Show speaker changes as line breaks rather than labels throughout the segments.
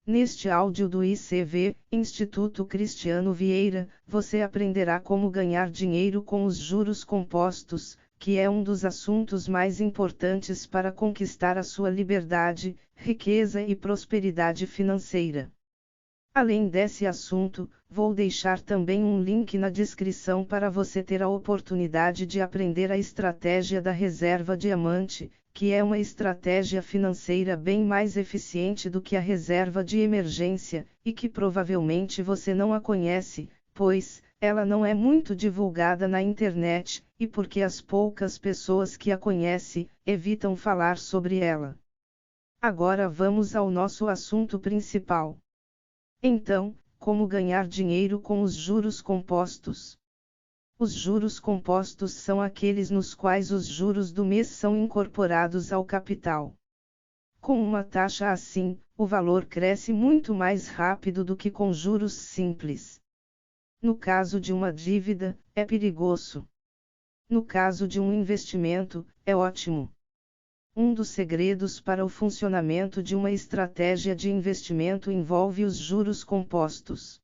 Neste áudio do ICV, Instituto Cristiano Vieira, você aprenderá como ganhar dinheiro com os juros compostos, que é um dos assuntos mais importantes para conquistar a sua liberdade, riqueza e prosperidade financeira. Além desse assunto, vou deixar também um link na descrição para você ter a oportunidade de aprender a estratégia da reserva diamante, que é uma estratégia financeira bem mais eficiente do que a reserva de emergência, e que provavelmente você não a conhece, pois ela não é muito divulgada na internet, e porque as poucas pessoas que a conhecem evitam falar sobre ela. Agora vamos ao nosso assunto principal. Então, como ganhar dinheiro com os juros compostos? Os juros compostos são aqueles nos quais os juros do mês são incorporados ao capital. Com uma taxa assim, o valor cresce muito mais rápido do que com juros simples. No caso de uma dívida, é perigoso. No caso de um investimento, é ótimo. Um dos segredos para o funcionamento de uma estratégia de investimento envolve os juros compostos.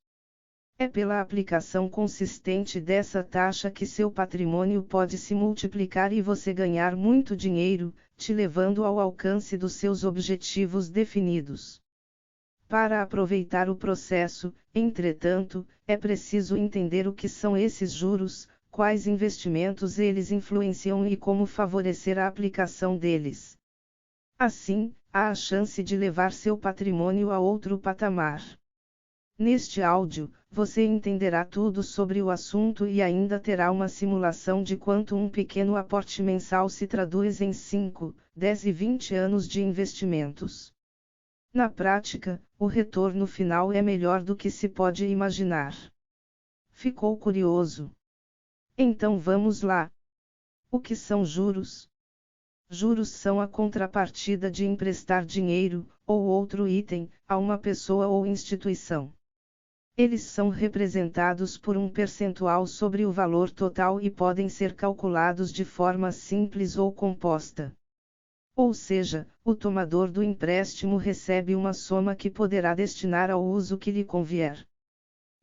É pela aplicação consistente dessa taxa que seu patrimônio pode se multiplicar e você ganhar muito dinheiro, te levando ao alcance dos seus objetivos definidos. Para aproveitar o processo, entretanto, é preciso entender o que são esses juros, quais investimentos eles influenciam e como favorecer a aplicação deles. Assim, há a chance de levar seu patrimônio a outro patamar. Neste áudio, você entenderá tudo sobre o assunto e ainda terá uma simulação de quanto um pequeno aporte mensal se traduz em 5, 10 e 20 anos de investimentos. Na prática, o retorno final é melhor do que se pode imaginar. Ficou curioso? Então vamos lá. O que são juros? Juros são a contrapartida de emprestar dinheiro, ou outro item, a uma pessoa ou instituição. Eles são representados por um percentual sobre o valor total e podem ser calculados de forma simples ou composta. Ou seja, o tomador do empréstimo recebe uma soma que poderá destinar ao uso que lhe convier.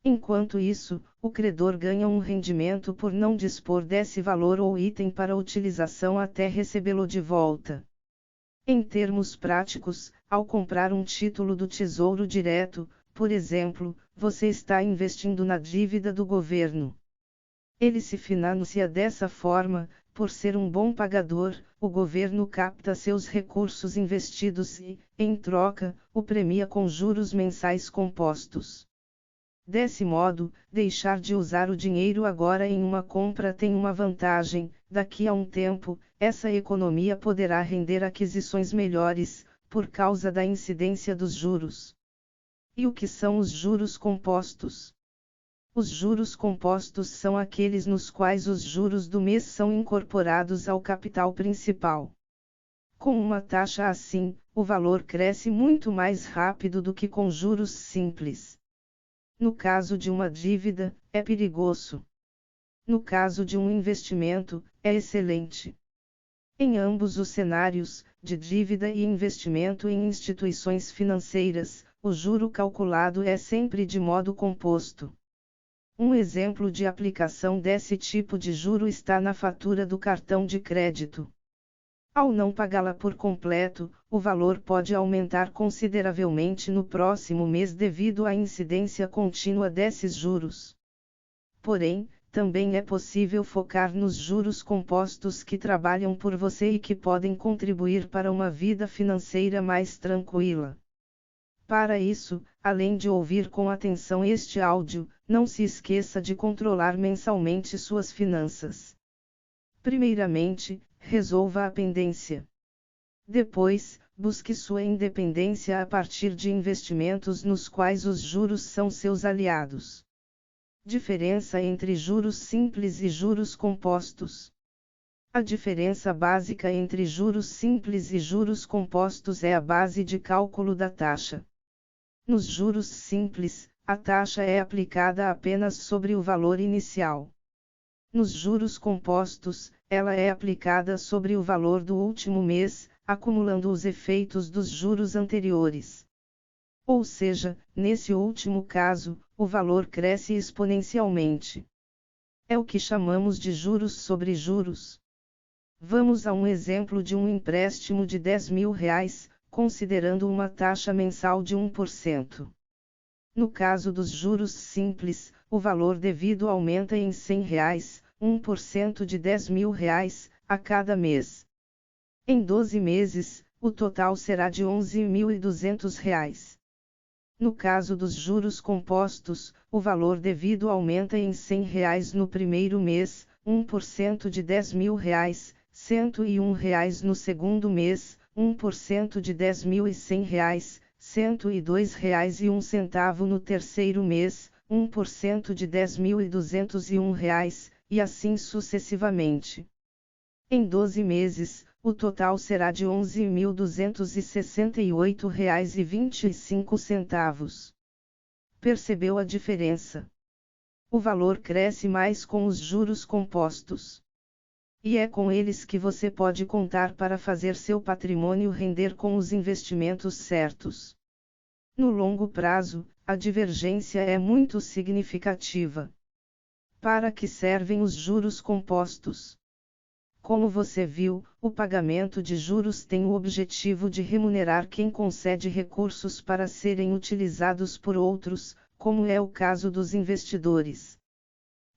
Enquanto isso, o credor ganha um rendimento por não dispor desse valor ou item para utilização até recebê-lo de volta. Em termos práticos, ao comprar um título do Tesouro Direto, por exemplo, você está investindo na dívida do governo. Ele se financia dessa forma, por ser um bom pagador, o governo capta seus recursos investidos e, em troca, o premia com juros mensais compostos. Desse modo, deixar de usar o dinheiro agora em uma compra tem uma vantagem: daqui a um tempo, essa economia poderá render aquisições melhores, por causa da incidência dos juros. E o que são os juros compostos? Os juros compostos são aqueles nos quais os juros do mês são incorporados ao capital principal. Com uma taxa assim, o valor cresce muito mais rápido do que com juros simples. No caso de uma dívida, é perigoso. No caso de um investimento, é excelente. Em ambos os cenários, de dívida e investimento em instituições financeiras, o juro calculado é sempre de modo composto. Um exemplo de aplicação desse tipo de juro está na fatura do cartão de crédito. Ao não pagá-la por completo, o valor pode aumentar consideravelmente no próximo mês devido à incidência contínua desses juros. Porém, também é possível focar nos juros compostos que trabalham por você e que podem contribuir para uma vida financeira mais tranquila. Para isso, além de ouvir com atenção este áudio, não se esqueça de controlar mensalmente suas finanças. Primeiramente, resolva a pendência. Depois, busque sua independência a partir de investimentos nos quais os juros são seus aliados. Diferença entre juros simples e juros compostos. A diferença básica entre juros simples e juros compostos é a base de cálculo da taxa. Nos juros simples, a taxa é aplicada apenas sobre o valor inicial. Nos juros compostos, ela é aplicada sobre o valor do último mês, acumulando os efeitos dos juros anteriores. Ou seja, nesse último caso, o valor cresce exponencialmente. É o que chamamos de juros sobre juros. Vamos a um exemplo de um empréstimo de R$ 10.000, considerando uma taxa mensal de 1%. No caso dos juros simples, o valor devido aumenta em R$ 100, 1% de R$ 10.000, a cada mês. Em 12 meses, o total será de R$ 11.200. No caso dos juros compostos, o valor devido aumenta em R$ 100 no primeiro mês, 1% de R$ 10.000, R$ 101 no segundo mês, 1% de R$ 10.100, R$ 102,01 no terceiro mês, 1% de R$ 10.201, e assim sucessivamente. Em 12 meses, o total será de R$ 11.268,25. Percebeu a diferença? O valor cresce mais com os juros compostos. E é com eles que você pode contar para fazer seu patrimônio render com os investimentos certos. No longo prazo, a divergência é muito significativa. Para que servem os juros compostos? Como você viu, o pagamento de juros tem o objetivo de remunerar quem concede recursos para serem utilizados por outros, como é o caso dos investidores.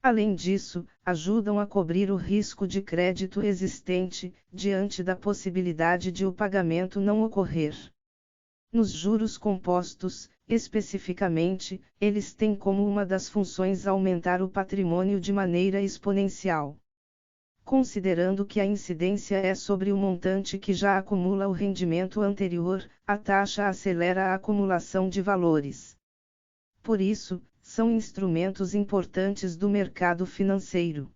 Além disso, ajudam a cobrir o risco de crédito existente, diante da possibilidade de o pagamento não ocorrer. Nos juros compostos, especificamente, eles têm como uma das funções aumentar o patrimônio de maneira exponencial. Considerando que a incidência é sobre o montante que já acumula o rendimento anterior, a taxa acelera a acumulação de valores. Por isso, são instrumentos importantes do mercado financeiro.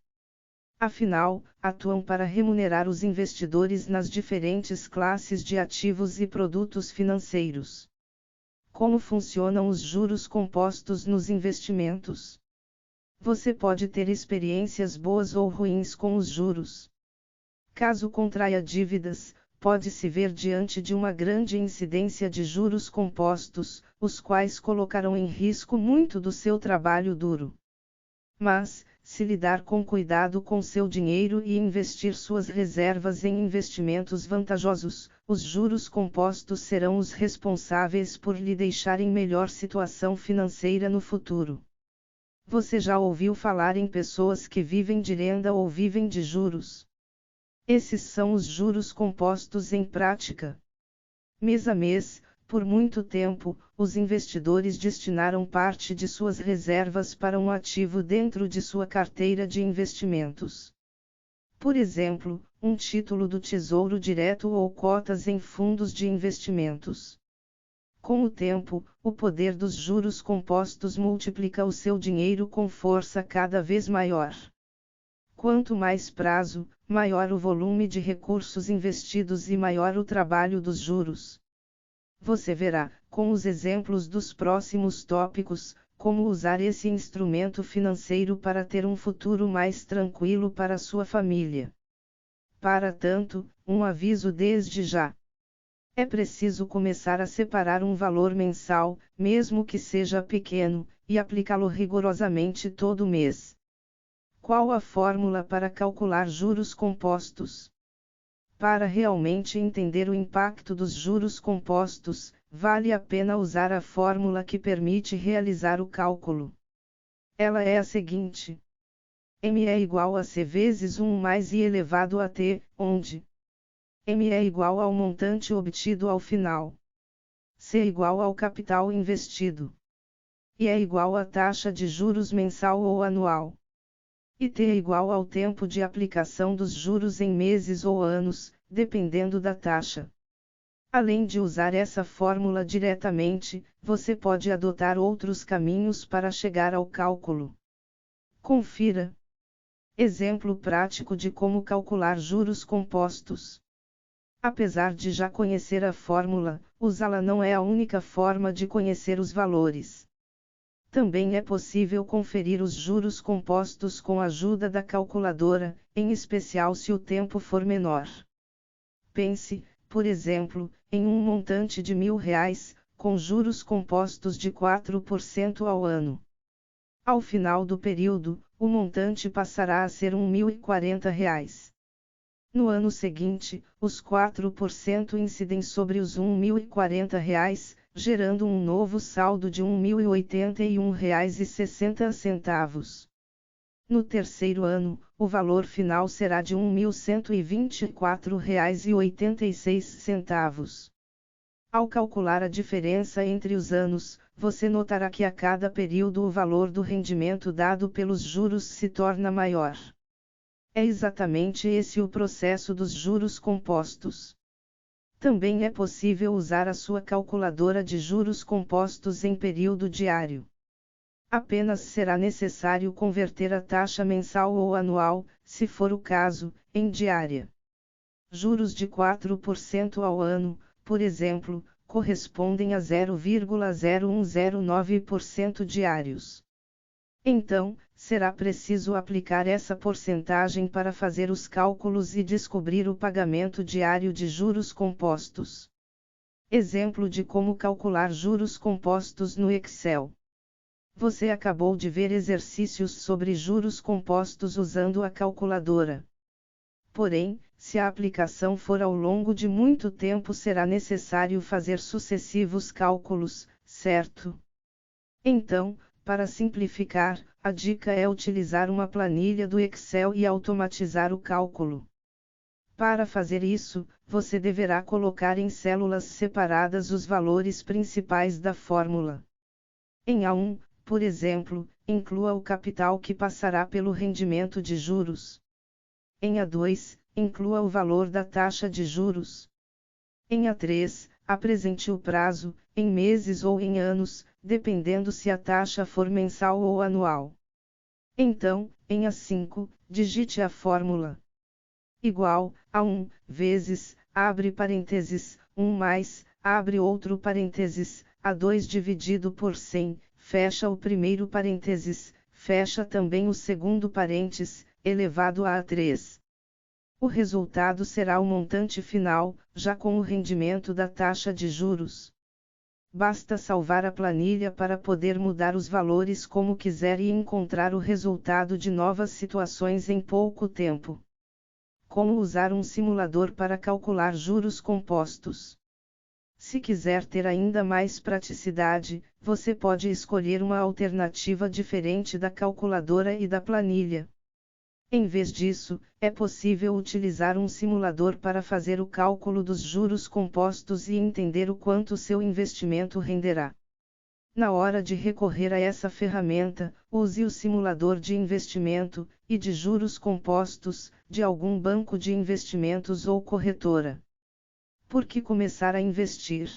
Afinal, atuam para remunerar os investidores nas diferentes classes de ativos e produtos financeiros. Como funcionam os juros compostos nos investimentos? Você pode ter experiências boas ou ruins com os juros. Caso contraia dívidas, pode-se ver diante de uma grande incidência de juros compostos, os quais colocarão em risco muito do seu trabalho duro. Mas, se lidar com cuidado com seu dinheiro e investir suas reservas em investimentos vantajosos, os juros compostos serão os responsáveis por lhe deixar em melhor situação financeira no futuro. Você já ouviu falar em pessoas que vivem de renda ou vivem de juros? Esses são os juros compostos em prática. Mês a mês, por muito tempo, os investidores destinaram parte de suas reservas para um ativo dentro de sua carteira de investimentos. Por exemplo, um título do Tesouro Direto ou cotas em fundos de investimentos. Com o tempo, o poder dos juros compostos multiplica o seu dinheiro com força cada vez maior. Quanto mais prazo, maior o volume de recursos investidos e maior o trabalho dos juros. Você verá, com os exemplos dos próximos tópicos, como usar esse instrumento financeiro para ter um futuro mais tranquilo para sua família. Para tanto, um aviso desde já. É preciso começar a separar um valor mensal, mesmo que seja pequeno, e aplicá-lo rigorosamente todo mês. Qual a fórmula para calcular juros compostos? Para realmente entender o impacto dos juros compostos, vale a pena usar a fórmula que permite realizar o cálculo. Ela é a seguinte: M é igual a C vezes 1 mais I elevado a T, onde M é igual ao montante obtido ao final. C é igual ao capital investido. I é igual à taxa de juros mensal ou anual. E T é igual ao tempo de aplicação dos juros em meses ou anos, dependendo da taxa. Além de usar essa fórmula diretamente, você pode adotar outros caminhos para chegar ao cálculo. Confira. Exemplo prático de como calcular juros compostos. Apesar de já conhecer a fórmula, usá-la não é a única forma de conhecer os valores. Também é possível conferir os juros compostos com a ajuda da calculadora, em especial se o tempo for menor. Pense, por exemplo, em um montante de R$ 1.000, com juros compostos de 4% ao ano. Ao final do período, o montante passará a ser R$ 1.040. No ano seguinte, os 4% incidem sobre os R$ 1.040, gerando um novo saldo de R$ 1.081,60. No terceiro ano, o valor final será de R$ 1.124,86. Ao calcular a diferença entre os anos, você notará que a cada período o valor do rendimento dado pelos juros se torna maior. É exatamente esse o processo dos juros compostos. Também é possível usar a sua calculadora de juros compostos em período diário. Apenas será necessário converter a taxa mensal ou anual, se for o caso, em diária. Juros de 4% ao ano, por exemplo, correspondem a 0,0109% diários. Então, será preciso aplicar essa porcentagem para fazer os cálculos e descobrir o pagamento diário de juros compostos. Exemplo de como calcular juros compostos no Excel. Você acabou de ver exercícios sobre juros compostos usando a calculadora. Porém, se a aplicação for ao longo de muito tempo, será necessário fazer sucessivos cálculos, certo? Então, para simplificar, a dica é utilizar uma planilha do Excel e automatizar o cálculo. Para fazer isso, você deverá colocar em células separadas os valores principais da fórmula. Em A1, por exemplo, inclua o capital que passará pelo rendimento de juros. Em A2, inclua o valor da taxa de juros. Em A3, apresente o prazo, em meses ou em anos, dependendo se a taxa for mensal ou anual. Então, em A5, digite a fórmula. Igual a 1 vezes, abre parênteses, 1 mais, abre outro parênteses, A2 dividido por 100, fecha o primeiro parênteses, fecha também o segundo parênteses, elevado a A3. O resultado será o montante final, já com o rendimento da taxa de juros. Basta salvar a planilha para poder mudar os valores como quiser e encontrar o resultado de novas situações em pouco tempo. Como usar um simulador para calcular juros compostos? Se quiser ter ainda mais praticidade, você pode escolher uma alternativa diferente da calculadora e da planilha. Em vez disso, é possível utilizar um simulador para fazer o cálculo dos juros compostos e entender o quanto seu investimento renderá. Na hora de recorrer a essa ferramenta, use o simulador de investimento e de juros compostos de algum banco de investimentos ou corretora. Por que começar a investir?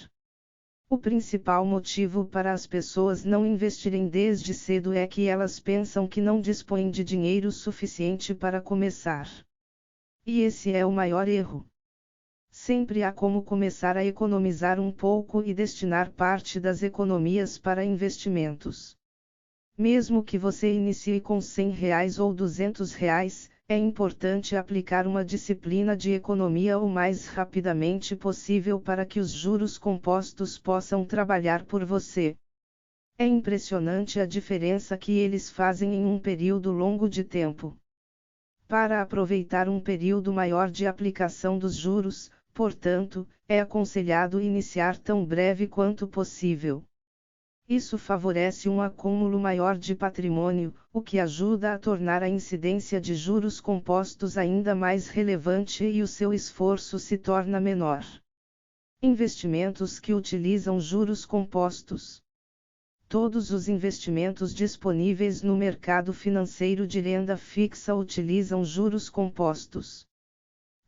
O principal motivo para as pessoas não investirem desde cedo é que elas pensam que não dispõem de dinheiro suficiente para começar. E esse é o maior erro. Sempre há como começar a economizar um pouco e destinar parte das economias para investimentos. Mesmo que você inicie com R$ 100 ou R$ 200, é importante aplicar uma disciplina de economia o mais rapidamente possível para que os juros compostos possam trabalhar por você. É impressionante a diferença que eles fazem em um período longo de tempo. Para aproveitar um período maior de aplicação dos juros, portanto, é aconselhado iniciar tão breve quanto possível. Isso favorece um acúmulo maior de patrimônio, o que ajuda a tornar a incidência de juros compostos ainda mais relevante e o seu esforço se torna menor. Investimentos que utilizam juros compostos. Todos os investimentos disponíveis no mercado financeiro de renda fixa utilizam juros compostos.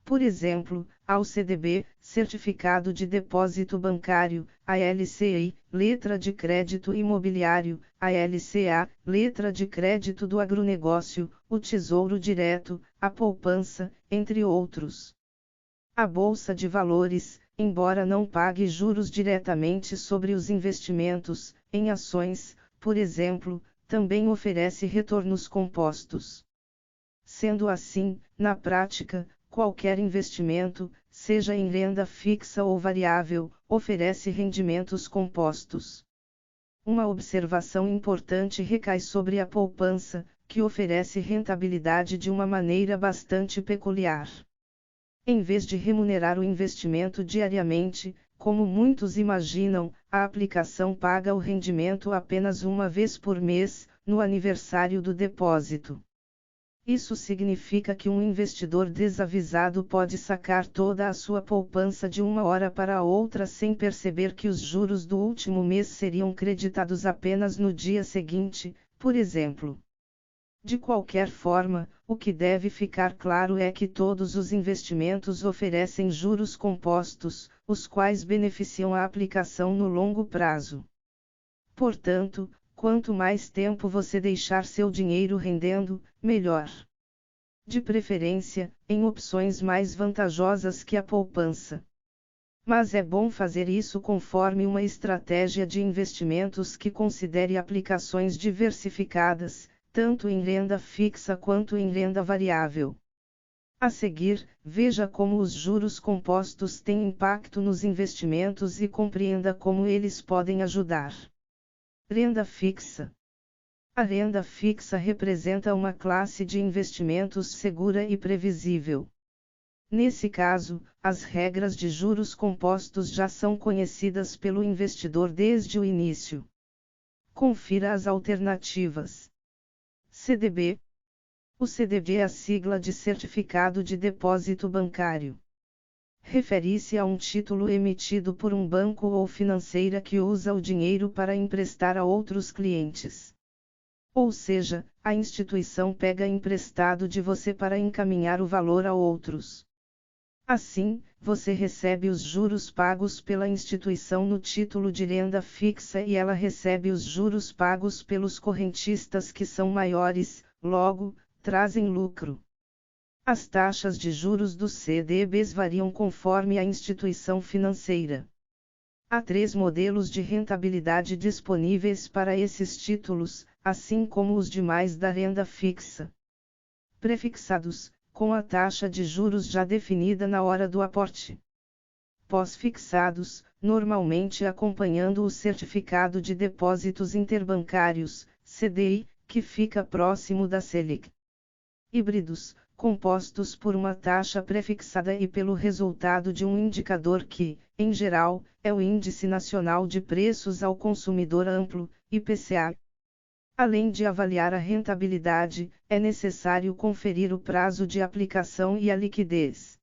Por exemplo, ao CDB, Certificado de Depósito Bancário, a LCI, Letra de Crédito Imobiliário, a LCA, Letra de Crédito do Agronegócio, o Tesouro Direto, a Poupança, entre outros. A Bolsa de Valores, embora não pague juros diretamente sobre os investimentos, em ações, por exemplo, também oferece retornos compostos. Sendo assim, na prática, qualquer investimento, seja em renda fixa ou variável, oferece rendimentos compostos. Uma observação importante recai sobre a poupança, que oferece rentabilidade de uma maneira bastante peculiar. Em vez de remunerar o investimento diariamente, como muitos imaginam, a aplicação paga o rendimento apenas uma vez por mês, no aniversário do depósito. Isso significa que um investidor desavisado pode sacar toda a sua poupança de uma hora para outra sem perceber que os juros do último mês seriam creditados apenas no dia seguinte, por exemplo. De qualquer forma, o que deve ficar claro é que todos os investimentos oferecem juros compostos, os quais beneficiam a aplicação no longo prazo. Portanto, quanto mais tempo você deixar seu dinheiro rendendo, melhor. De preferência, em opções mais vantajosas que a poupança. Mas é bom fazer isso conforme uma estratégia de investimentos que considere aplicações diversificadas, tanto em renda fixa quanto em renda variável. A seguir, veja como os juros compostos têm impacto nos investimentos e compreenda como eles podem ajudar. Renda fixa. A renda fixa representa uma classe de investimentos segura e previsível. Nesse caso, as regras de juros compostos já são conhecidas pelo investidor desde o início. Confira as alternativas. CDB. O CDB é a sigla de Certificado de Depósito Bancário. Refere-se a um título emitido por um banco ou financeira que usa o dinheiro para emprestar a outros clientes. Ou seja, a instituição pega emprestado de você para encaminhar o valor a outros. Assim, você recebe os juros pagos pela instituição no título de renda fixa e ela recebe os juros pagos pelos correntistas que são maiores, logo, trazem lucro. As taxas de juros dos CDBs variam conforme a instituição financeira. Há 3 modelos de rentabilidade disponíveis para esses títulos, assim como os demais da renda fixa. Prefixados, com a taxa de juros já definida na hora do aporte. Pós-fixados, normalmente acompanhando o Certificado de Depósitos Interbancários, CDI, que fica próximo da Selic. Híbridos, compostos por uma taxa prefixada e pelo resultado de um indicador que, em geral, é o Índice Nacional de Preços ao Consumidor Amplo, IPCA. Além de avaliar a rentabilidade, é necessário conferir o prazo de aplicação e a liquidez.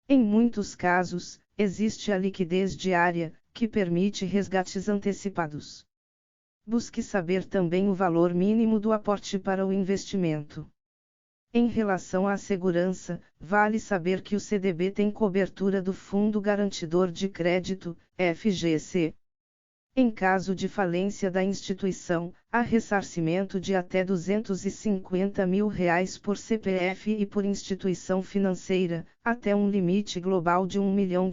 Em muitos casos, existe a liquidez diária, que permite resgates antecipados. Busque saber também o valor mínimo do aporte para o investimento. Em relação à segurança, vale saber que o CDB tem cobertura do Fundo Garantidor de Crédito, FGC. Em caso de falência da instituição, há ressarcimento de até R$250 mil por CPF e por instituição financeira, até um limite global de R$1 milhão,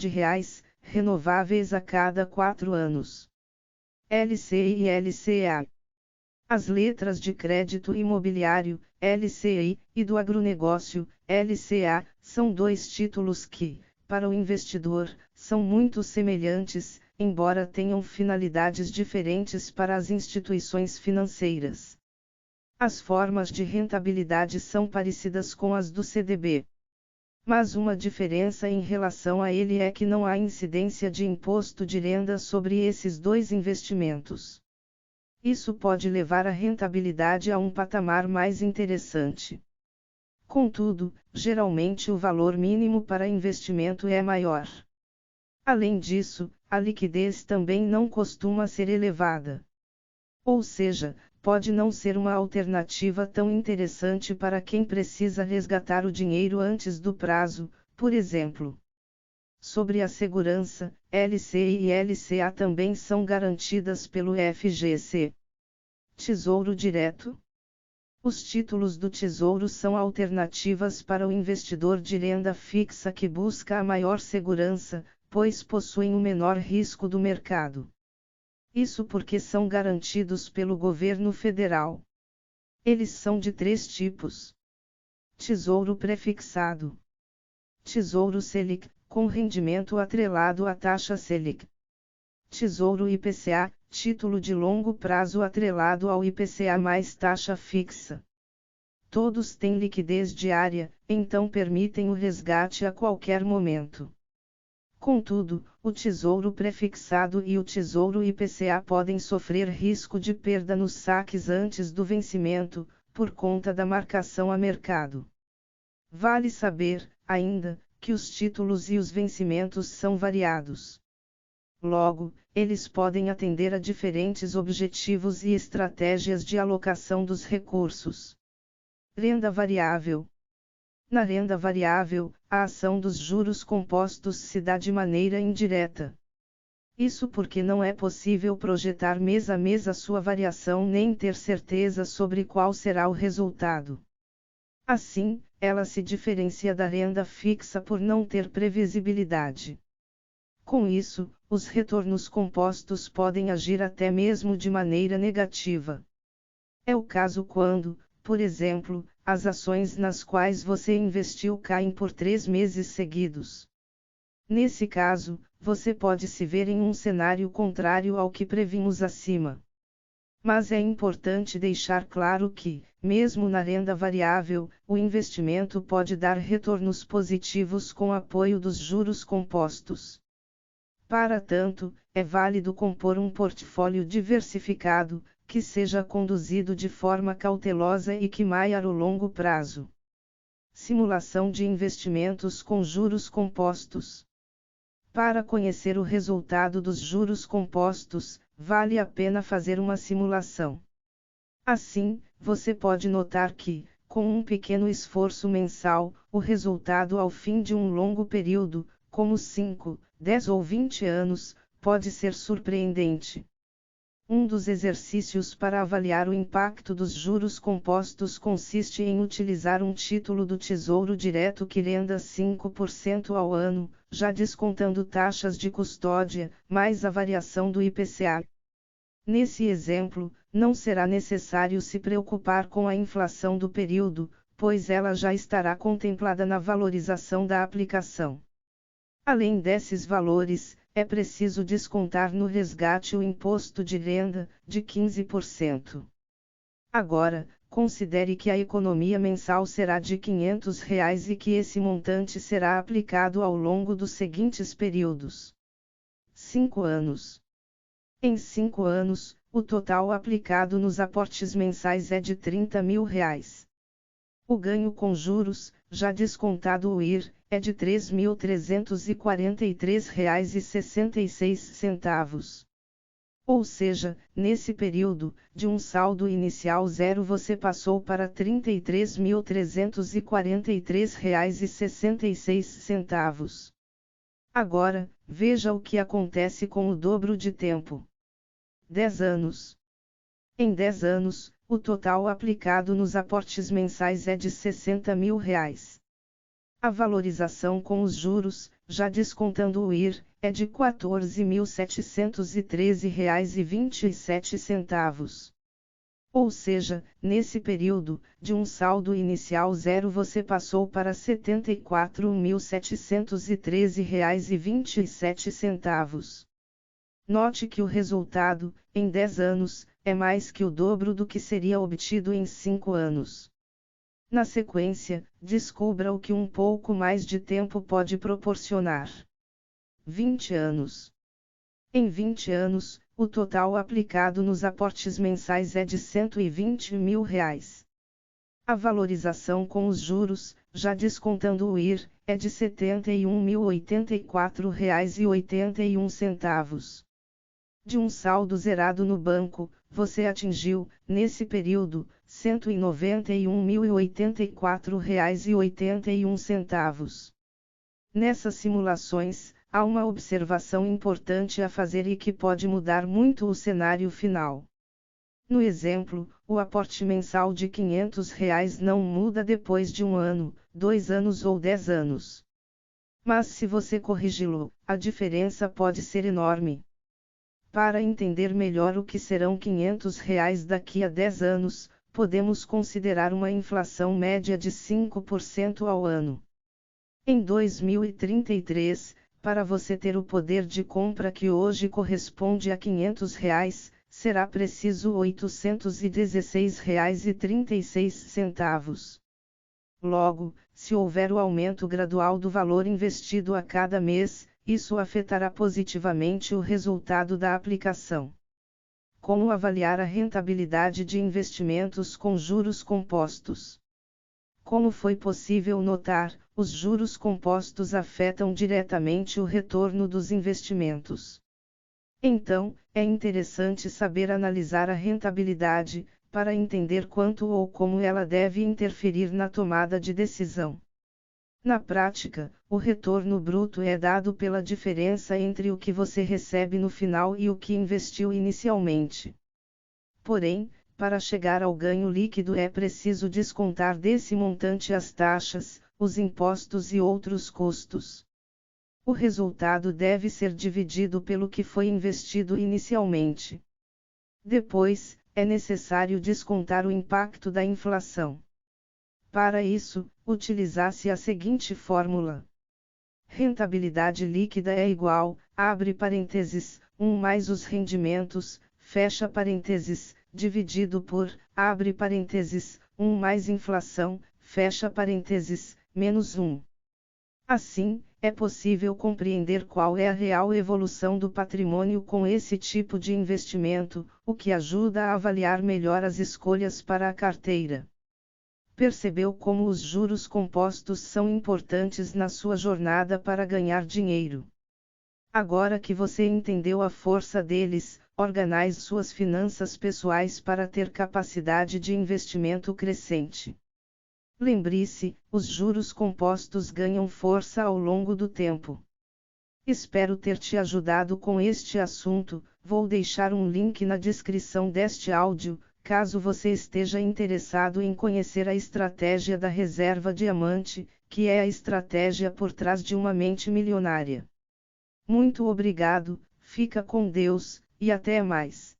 renováveis a cada 4 anos. LCI e LCA. As letras de crédito imobiliário, LCI, e do agronegócio, LCA, são 2 títulos que, para o investidor, são muito semelhantes, embora tenham finalidades diferentes para as instituições financeiras. As formas de rentabilidade são parecidas com as do CDB. Mas uma diferença em relação a ele é que não há incidência de imposto de renda sobre esses 2 investimentos. Isso pode levar a rentabilidade a um patamar mais interessante. Contudo, geralmente o valor mínimo para investimento é maior. Além disso, a liquidez também não costuma ser elevada. Ou seja, pode não ser uma alternativa tão interessante para quem precisa resgatar o dinheiro antes do prazo, por exemplo. Sobre a segurança, LCI e LCA também são garantidas pelo FGC. Tesouro Direto. Os títulos do Tesouro são alternativas para o investidor de renda fixa que busca a maior segurança, pois possuem o menor risco do mercado. Isso porque são garantidos pelo governo federal. Eles são de 3 tipos. Tesouro prefixado. Tesouro Selic, com rendimento atrelado à taxa Selic. Tesouro IPCA, título de longo prazo atrelado ao IPCA mais taxa fixa. Todos têm liquidez diária, então permitem o resgate a qualquer momento. Contudo, o Tesouro Prefixado e o Tesouro IPCA podem sofrer risco de perda nos saques antes do vencimento, por conta da marcação a mercado. Vale saber, ainda, que os títulos e os vencimentos são variados. Logo, eles podem atender a diferentes objetivos e estratégias de alocação dos recursos. Renda variável. Na renda variável, a ação dos juros compostos se dá de maneira indireta. Isso porque não é possível projetar mês a mês a sua variação nem ter certeza sobre qual será o resultado. Assim, ela se diferencia da renda fixa por não ter previsibilidade. Com isso, os retornos compostos podem agir até mesmo de maneira negativa. É o caso quando, por exemplo, as ações nas quais você investiu caem por 3 meses seguidos. Nesse caso, você pode se ver em um cenário contrário ao que previmos acima. Mas é importante deixar claro que, mesmo na renda variável, o investimento pode dar retornos positivos com apoio dos juros compostos. Para tanto, é válido compor um portfólio diversificado, que seja conduzido de forma cautelosa e que maia o longo prazo. Simulação de investimentos com juros compostos. Para conhecer o resultado dos juros compostos, vale a pena fazer uma simulação. Assim, você pode notar que, com um pequeno esforço mensal, o resultado ao fim de um longo período, como 5, 10 ou 20 anos, pode ser surpreendente. Um dos exercícios para avaliar o impacto dos juros compostos consiste em utilizar um título do Tesouro Direto que renda 5% ao ano, já descontando taxas de custódia, mais a variação do IPCA. Nesse exemplo, não será necessário se preocupar com a inflação do período, pois ela já estará contemplada na valorização da aplicação. Além desses valores, é preciso descontar no resgate o imposto de renda, de 15%. Agora, considere que a economia mensal será de R$ 500 e que esse montante será aplicado ao longo dos seguintes períodos. 5 anos. Em 5 anos, o total aplicado nos aportes mensais é de R$ 30.000. O ganho com juros, já descontado o IR, é de R$ 3.343,66. Ou seja, nesse período, de um saldo inicial zero você passou para R$ 33.343,66. Agora, veja o que acontece com o dobro de tempo. 10 anos. Em 10 anos, o total aplicado nos aportes mensais é de R$ 60.000. A valorização com os juros, já descontando o IR, é de R$ 14.713,27. Ou seja, nesse período, de um saldo inicial zero você passou para R$ 74.713,27. Note que o resultado, em 10 anos, é mais que o dobro do que seria obtido em 5 anos. Na sequência, descubra o que um pouco mais de tempo pode proporcionar. 20 anos. Em 20 anos, o total aplicado nos aportes mensais é de R$ 120.000. A valorização com os juros, já descontando o IR, é de R$ 71.084,81. De um saldo zerado no banco, você atingiu, nesse período, R$ 191.084,81. Nessas simulações, há uma observação importante a fazer e que pode mudar muito o cenário final. No exemplo, o aporte mensal de R$ 500 não muda depois de 1 ano, 2 anos ou 10 anos. Mas se você corrigi-lo, a diferença pode ser enorme. Para entender melhor o que serão R$ 500 daqui a 10 anos, podemos considerar uma inflação média de 5% ao ano. Em 2033, para você ter o poder de compra que hoje corresponde a R$ 500, será preciso R$ 816,36. Logo, se houver o aumento gradual do valor investido a cada mês, isso afetará positivamente o resultado da aplicação. Como avaliar a rentabilidade de investimentos com juros compostos? Como foi possível notar, os juros compostos afetam diretamente o retorno dos investimentos. Então, é interessante saber analisar a rentabilidade, para entender quanto ou como ela deve interferir na tomada de decisão. Na prática, o retorno bruto é dado pela diferença entre o que você recebe no final e o que investiu inicialmente. Porém, para chegar ao ganho líquido é preciso descontar desse montante as taxas, os impostos e outros custos. O resultado deve ser dividido pelo que foi investido inicialmente. Depois, é necessário descontar o impacto da inflação. Para isso, utiliza-se a seguinte fórmula. Rentabilidade líquida é igual, abre parênteses, 1 mais os rendimentos, fecha parênteses, dividido por, abre parênteses, 1 mais inflação, fecha parênteses, menos 1. Assim, é possível compreender qual é a real evolução do patrimônio com esse tipo de investimento, o que ajuda a avaliar melhor as escolhas para a carteira. Percebeu como os juros compostos são importantes na sua jornada para ganhar dinheiro? Agora que você entendeu a força deles, organize suas finanças pessoais para ter capacidade de investimento crescente. Lembre-se, os juros compostos ganham força ao longo do tempo. Espero ter te ajudado com este assunto. Vou deixar um link na descrição deste áudio, caso você esteja interessado em conhecer a estratégia da reserva diamante, que é a estratégia por trás de uma mente milionária. Muito obrigado, fica com Deus, e até mais.